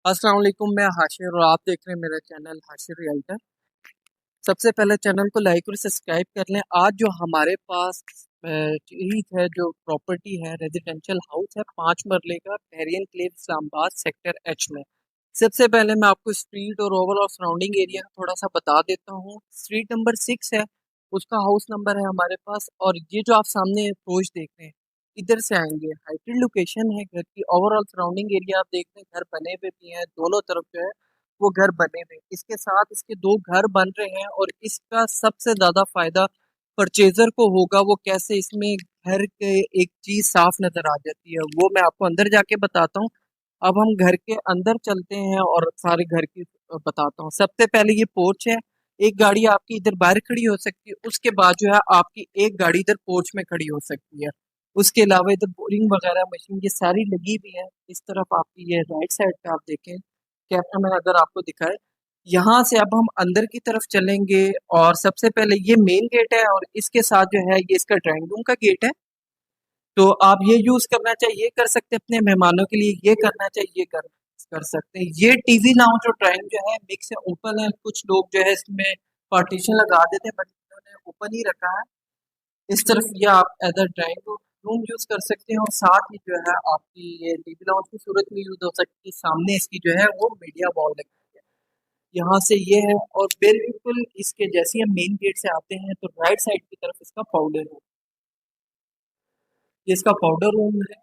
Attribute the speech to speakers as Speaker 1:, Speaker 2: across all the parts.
Speaker 1: अस्सलाम वालेकुम, मैं हाशिर और आप देख रहे हैं मेरा चैनल हाशिर रियल्टर। सबसे पहले चैनल को लाइक और सब्सक्राइब कर लें। आज जो हमारे पास चीज है, जो प्रॉपर्टी है, रेजिडेंशियल हाउस है 5 मरले का, टहरियन क्लेव, इस्लामाबाद, सेक्टर एच में। सबसे पहले मैं आपको स्ट्रीट और ओवरऑल सराउंडिंग एरिया थोड़ा सा बता देता हूँ। स्ट्रीट नंबर 6 है, उसका हाउस नंबर है हमारे पास। और ये जो आप सामने अप्रोच देख रहे हैं, इधर से आएंगे, हाइटेड लोकेशन है घर की। ओवरऑल सराउंडिंग एरिया आप देख रहे हैं, घर बने हुए भी हैं दोनों तरफ जो है वो घर बने हुए हैं। इसके साथ इसके दो घर बन रहे हैं, और इसका सबसे ज्यादा फायदा परचेजर को होगा। वो कैसे, इसमें घर के एक चीज साफ नजर आ जाती है, वो मैं आपको अंदर जाके बताता हूँ। अब हम घर के अंदर चलते हैं और सारे घर की बताता हूँ। सबसे पहले ये पोर्च है। एक गाड़ी आपकी इधर बाहर खड़ी हो सकती है, उसके बाद जो है आपकी एक गाड़ी इधर पोर्च में खड़ी हो सकती है। उसके अलावा इधर बोरिंग वगैरह मशीन ये सारी लगी हुई है। इस तरफ आपकी ये राइट साइड पे आप देखें, कैमरा मैन अगर आपको दिखाए। यहाँ से अब हम अंदर की तरफ चलेंगे, और सबसे पहले ये मेन गेट है, और इसके साथ जो है ये इसका ड्राइंग रूम का गेट है। तो आप ये यूज करना चाहिए, कर सकते हैं अपने मेहमानों के लिए, ये करना चाहिए, कर सकते हैं। ये टीवी लाउंज और ड्राइंग जो है मिक्स है, ओपन है। कुछ लोग जो है इसमें पार्टीशन लगा देते हैं, बट इन्होंने ओपन ही रखा है। इस तरफ ये आप as a drawing room use कर सकते हैं, और साथ ही जो है आपकी ये टीवी लाउंज की सूरत में यूज हो सकती है। सामने इसकी जो है वो मीडिया वॉल लगी है। यहाँ से ये है, और बिल्कुल इसके जैसे ही हम मेन गेट से आते हैं तो राइट साइड की तरफ इसका पाउडर रूम, ये इसका पाउडर रूम है।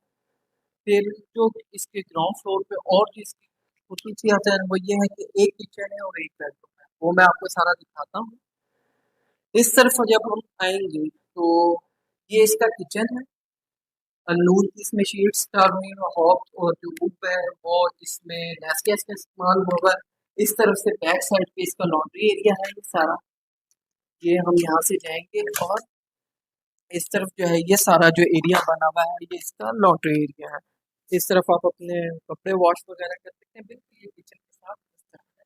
Speaker 1: फिर जो इसके ग्राउंड फ्लोर पे और जो इसकी खसूसियत है वो ये है कि एक किचन है और एक बेडरूम है, वो मैं आपको सारा दिखाता हूँ। इस तरफ जब हम आएंगे तो ये इसका किचन है। नून की इसमें शीट्स डाल हुई हैं, हॉब और जो रूप है वो इसमें गैस गैस का इस्तेमाल होगा। इस तरफ से बैक साइड पे इसका लॉन्ड्री एरिया है ये सारा। ये हम यहाँ से जाएंगे, और इस तरफ जो है ये सारा जो एरिया बना हुआ है ये इसका लॉन्ड्री एरिया है। इस तरफ आप अपने कपड़े वॉश वगैरह कर सकते हैं, बिल्कुल ये किचन के साथ इस तरफ है।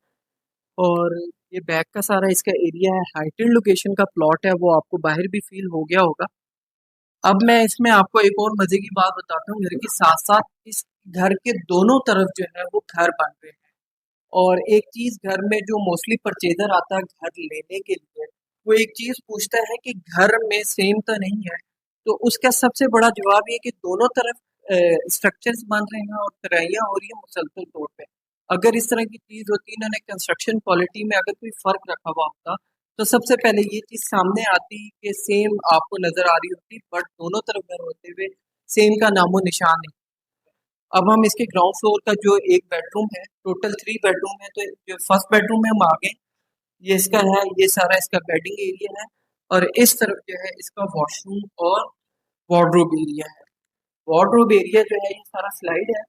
Speaker 1: और ये बैक का सारा इसका एरिया है। हाइटेड लोकेशन का प्लॉट है, वो आपको बाहर भी फील हो गया होगा। अब मैं इसमें आपको एक और मजे की बात बताता हूँ। घर के साथ साथ इस घर के दोनों तरफ जो है वो घर बन रहे हैं। और एक चीज घर में जो मोस्टली परचेजर आता है घर लेने के लिए, वो एक चीज पूछता है कि घर में सेम तो नहीं है। तो उसका सबसे बड़ा जवाब ये कि दोनों तरफ स्ट्रक्चर्स बन रहे हैं और तराइयां हो रही है मुसलसल तौर पे। अगर इस तरह की चीज होती, इन्होंने कंस्ट्रक्शन क्वालिटी में अगर कोई फर्क रखा हुआ होता, तो सबसे पहले ये चीज सामने आती कि सेम आपको नजर आ रही होती, बट दोनों तरफ घर होते हुए सेम का नामो निशान नहीं। अब हम इसके ग्राउंड फ्लोर का जो एक बेडरूम है, टोटल 3 बेडरूम है, तो जो फर्स्ट बेडरूम में हम आ गए, ये इसका है, ये सारा इसका बेडिंग एरिया है। और इस तरफ जो है इसका वॉशरूम और वार्डरोब एरिया है। वार्डरोब एरिया जो है ये सारा स्लाइड है,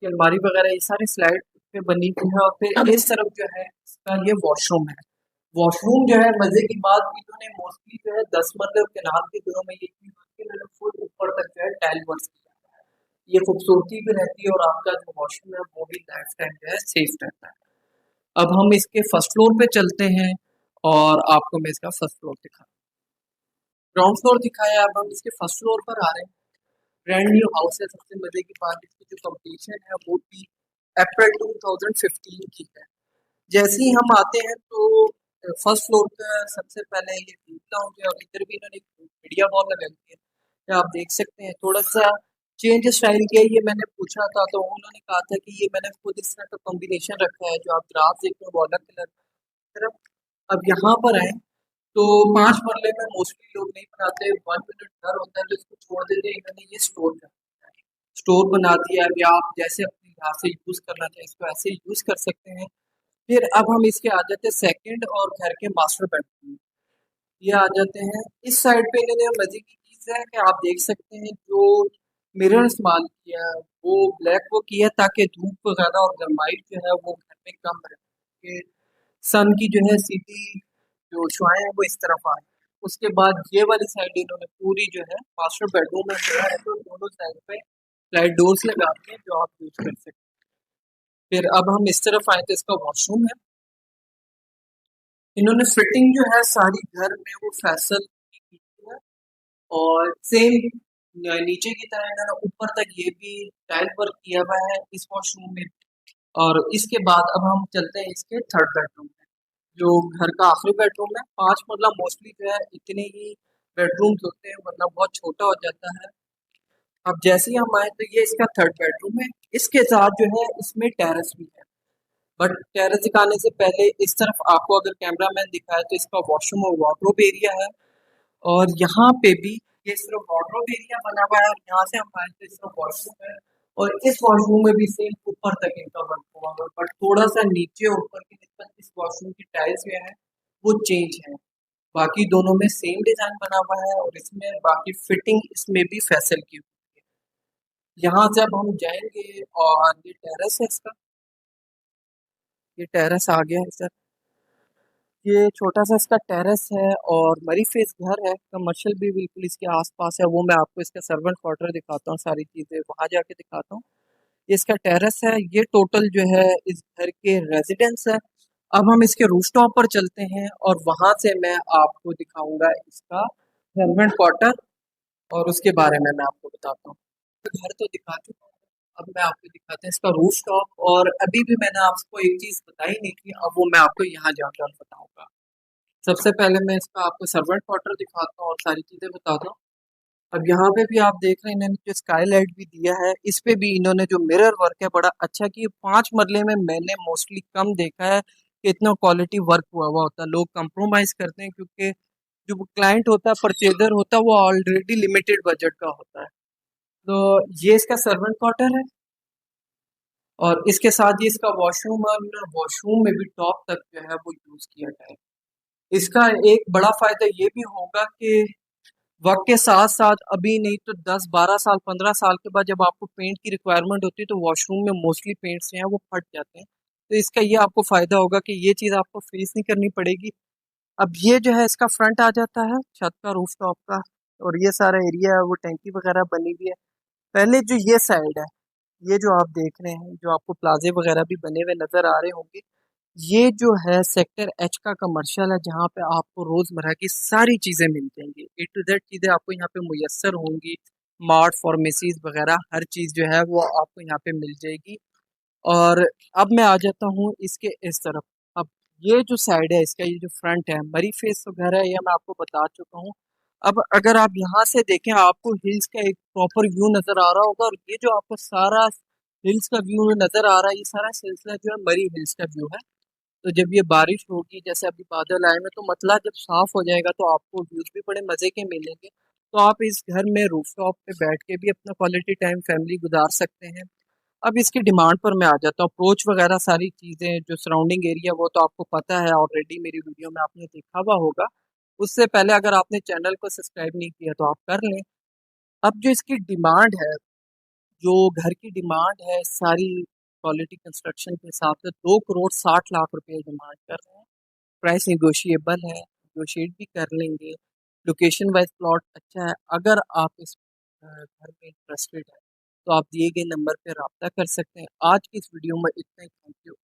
Speaker 1: ये अलमारी वगैरह ये सारी स्लाइड पे बनी हुई है। और फिर इस तरफ जो है इसका ये वॉशरूम है। वॉशरूम जो है मजे की बात, इन्होंने मोस्टली जो है 10 मरले और केनाल के दिनों में ये चीज होती है, इन्होंने फुल ऊपर तक जो है टाइल वर्क किया है। ये खूबसूरती भी रहती है, और आपका जो वॉशरूम है वो भी लाइफ टाइम जो है सेफ रहता है। अब हम इसके फर्स्ट फ्लोर पे चलते हैं, और आपको मैं इसका फर्स्ट फ्लोर दिखा, ग्राउंड फ्लोर दिखाया। अब हम इसके फर्स्ट फ्लोर पर आ रहे हैं। ब्रांड न्यू हाउस है। सबसे मजे की बात, इसकी जो कंप्लीशन है वो भी अप्रैल 2015 की है। जैसे ही हम आते हैं तो फर्स्ट फ्लोर पे सबसे पहले ये टीवी लाउंज है, और इधर भी इन्होंने मीडिया वॉल लगाई है। ये आप देख सकते हैं, थोड़ा सा चेंज स्टाइल किया है। ये मैंने पूछा था तो उन्होंने कहा था कि ये मैंने खुद इस तरह का कॉम्बिनेशन रखा है, जो आप ग्राफ देख रहे हो वो अलग कलर तरफ। अब यहाँ पर आए तो 5 मरले में मोस्टली लोग नहीं बनाते, 1 मिनट घर होता है तो इसको छोड़ देते हैं। इन्होंने ये स्टोर कर स्टोर बना दिया है, या आप जैसे अपने यहाँ से यूज करना चाहें इसको ऐसे यूज कर सकते हैं। फिर अब हम इसके आ जाते हैं सेकंड और घर के मास्टर बेडरूम। ये आ जाते हैं इस साइड पे। इन्होंने मजे की चीज है कि आप देख सकते हैं, जो मिरर इस्तेमाल किया है वो ब्लैक वो किया है, ताकि धूप वगैरह और गर्माई जो है वो घर में कम रहे, कि सन की जो है सीधी जो शुआएं हैं वो इस तरफ आए। उसके बाद ये वाली साइड इन्होंने पूरी जो है मास्टर बेडरूम में जो है तो दोनों साइड पे लाइट डोर्स लगा दिए जो आप यूज कर सकते हैं। फिर अब हम इस तरफ आए तो इसका वॉशरूम है। इन्होंने फिटिंग जो है सारी घर में वो फैसल की है, और सेम नीचे की तरह इन्होंने ऊपर तक ये भी टाइल वर्क किया हुआ है इस वॉशरूम में। और इसके बाद अब हम चलते हैं इसके थर्ड बेडरूम में, जो घर का आखिरी बेडरूम है। 5 मतलब मोस्टली जो है इतने ही बेडरूम्स होते हैं, वरना बहुत छोटा हो जाता है। अब जैसे ही हम आए तो ये इसका थर्ड बेडरूम है। इसके साथ जो है इसमें टेरेस भी है। बट टेरेस दिखाने से पहले इस तरफ आपको अगर कैमरामैन दिखाए तो इसका वॉशरूम और वार्डरोब एरिया है। और यहाँ पे भी ये सिर्फ वार्डरोब एरिया बना हुआ है, और यहाँ से हम आए तो इसका वॉशरूम है। और इस वॉशरूम में भी सेम ऊपर तक इनका वर्क हुआ है, बट थोड़ा सा नीचे और ऊपर की निस्बत इस वॉशरूम की टाइल्स जो है वो चेंज है। बाकी दोनों में सेम डिजाइन बना हुआ है, और इसमें बाकी फिटिंग इसमें भी फैसल की हुई है। यहाँ से अब हम जाएंगे, और ये टेरेस है इसका। ये टेरेस आ गया है सर। ये छोटा सा इसका टेरेस है, और मरी फेस घर है। कमर्शियल भी बिल्कुल इसके आसपास है। वो मैं आपको इसका सर्वेंट क्वार्टर दिखाता हूँ, सारी चीजें वहां जाके दिखाता हूँ। ये इसका टेरेस है। ये टोटल जो है इस घर के रेजिडेंस है। अब हम इसके रूफटॉप पर चलते हैं, और वहां से मैं आपको दिखाऊंगा इसका सर्वेंट क्वार्टर, और उसके बारे में मैं आपको बताता हूँ। तो घर तो दिखा चुका हूँ, अब मैं आपको दिखाते हैं इसका रूफटॉप। और अभी भी मैंने आपको एक चीज बताई नहीं थी, अब वो मैं आपको यहाँ जाकर बताऊंगा। सबसे पहले मैं इसका आपको सर्वेंट क्वार्टर दिखाता हूँ और सारी चीजें बताता हूँ। अब यहाँ पे भी आप देख रहे हैं इन्होंने जो स्काईलाइट भी दिया है, इस पे भी इन्होंने जो मिरर वर्क है बड़ा अच्छा किया। 5 मरले में मैंने मोस्टली कम देखा है कि इतना क्वालिटी वर्क हुआ हुआ होता है। लोग कंप्रोमाइज करते हैं, क्योंकि जो क्लाइंट होता है, परचेजर होता है, वो ऑलरेडी लिमिटेड बजट का होता है। तो ये इसका सर्वेंट क्वार्टर है, और इसके साथ ही इसका वॉशरूम है। वॉशरूम में भी टॉप तक जो है वो यूज किया गया है। इसका एक बड़ा फायदा ये भी होगा कि वक्त के साथ साथ अभी नहीं तो 10 12 साल 15 साल के बाद जब आपको पेंट की रिक्वायरमेंट होती है, तो वॉशरूम में मोस्टली पेंट्स जो हैं वो फट जाते हैं। तो इसका ये आपको फायदा होगा कि ये चीज़ आपको फेस नहीं करनी पड़ेगी। अब ये जो है इसका फ्रंट आ जाता है छत का, रूफ टॉप का। और ये सारा एरिया है वो टैंकी वगैरह बनी हुई है। पहले जो ये साइड है, ये जो आप देख रहे हैं, जो आपको प्लाजे वगैरह भी बने हुए नजर आ रहे होंगे, ये जो है सेक्टर एच का कमर्शियल है, जहाँ पे आपको रोजमर्रा की सारी चीजें मिल जाएंगी। ए टू जेड चीजें आपको यहाँ पे मुयस्सर होंगी। मार्ट फार्मेसीज वगैरह हर चीज जो है वो आपको यहाँ पे मिल जाएगी। और अब मैं आ जाता हूँ इसके इस तरफ। अब ये जो साइड है इसका, ये जो फ्रंट है, मरी फेस तो घर है, ये मैं आपको बता चुका हूँ। अब अगर आप यहाँ से देखें, आपको हिल्स का एक प्रॉपर व्यू नजर आ रहा होगा, और ये जो आपको सारा हिल्स का व्यू नजर आ रहा है, ये सारा सिलसिला जो है मरी हिल्स का व्यू है। तो जब ये बारिश होगी, जैसे अभी बादल आए हैं, तो मतलब जब साफ हो जाएगा तो आपको व्यूज भी बड़े मजे के मिलेंगे। तो आप इस घर में रूफटॉप पे बैठ के भी अपना क्वालिटी टाइम फैमिली गुजार सकते हैं। अब इसकी डिमांड पर मैं आ जाता हूँ। अप्रोच वगैरह सारी चीजें जो सराउंडिंग एरिया, वो तो आपको पता है ऑलरेडी, मेरी वीडियो में आपने देखा हुआ होगा। उससे पहले अगर आपने चैनल को सब्सक्राइब नहीं किया तो आप कर लें। अब जो इसकी डिमांड है, जो घर की डिमांड है, सारी क्वालिटी कंस्ट्रक्शन के हिसाब से 2 करोड़ 60 लाख रुपए डिमांड कर रहे हैं। प्राइस निगोशिएबल है, निगोशिएट भी कर लेंगे। लोकेशन वाइज प्लॉट अच्छा है। अगर आप इस घर में इंटरेस्टेड है, तो आप दिए गए नंबर पे रब्ता कर सकते हैं। आज की इस वीडियो में इतना ही। Thank you.